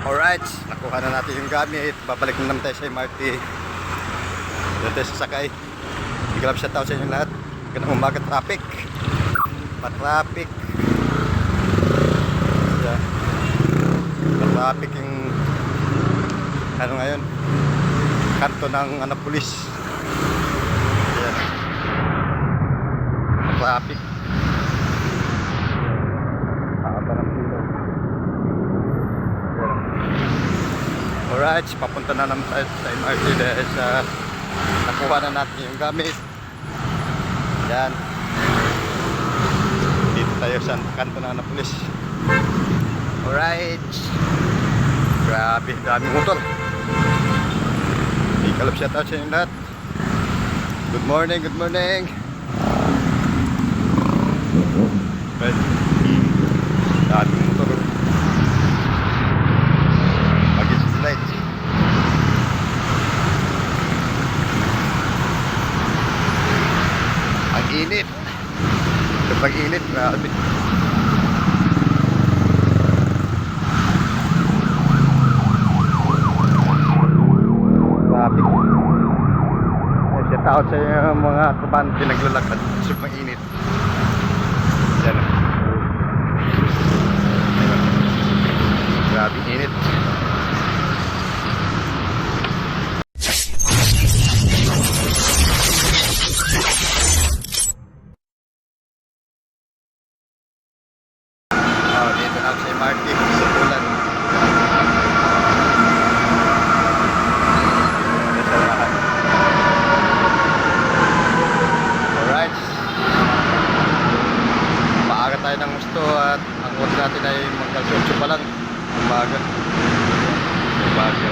Alright, nakuha na natin yung gamit. Babalik na naman tayo sa MRT. Doon tayo sasakay. Big love shoutout sa inyo lahat. Gandang umaga, traffic. Matraffic. Matraffic yung ano ngayon, kanto ng pulis. Ayan. Matraffic. Alright, papunta na naman tayo sa MRT dahil sa nakuha na natin yung gamit. Yan. Dito tayo sa kanto ng pulis. Alright. Grabe, daming motor. Ikalap shout out sa inyo lahat. Good morning, good morning. Right. Daming motor. Right. Ang init. Kapag init, grabe. Traffic. Shout out sa mga kapan pinaglalakad sa mainit. Yan. Grabe init. Dito na sa MRT sa bulan. Alright. Maaga tayo ng gusto at ang oras natin ay magkalsotso pa lang. Umaga. Umaga.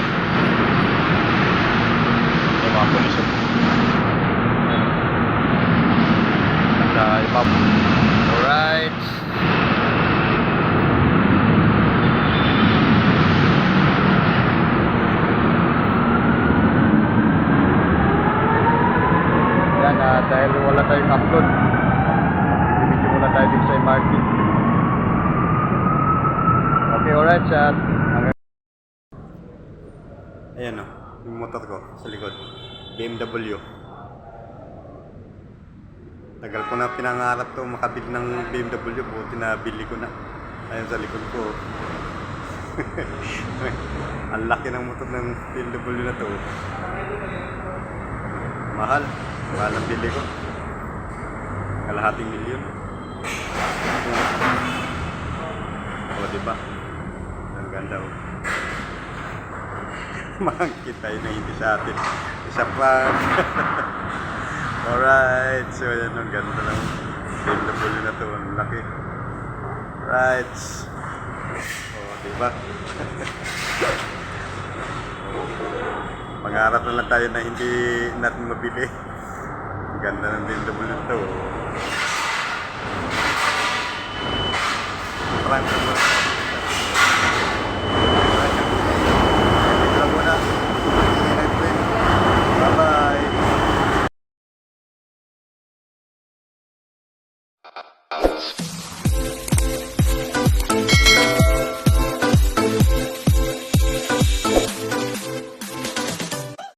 Yung mga pulisyon. Alright. Dahil wala tayong upload, video muna tayo dito sa MRT. Okay, alright, chat. Ayan o, yung motor ko sa likod, BMW. Tagal ko na pinangarap to makabili ng BMW, buti na bili ko na. Ayan sa likod ko. Ang laki ng motor ng BMW na to. Mahal ang bili ko. Kalahating milyon. O, diba? Ang ganda o. Mangkit tayo na hindi sa atin. Isa pa. Alright. So, yan. Ang ganda ng BMW na to. Ang laki. Right. O, diba? Mangarap na lang tayo na hindi natin mabili. Ganda ng BMW nito. Parang naman. Ito lang muna. Bye-bye.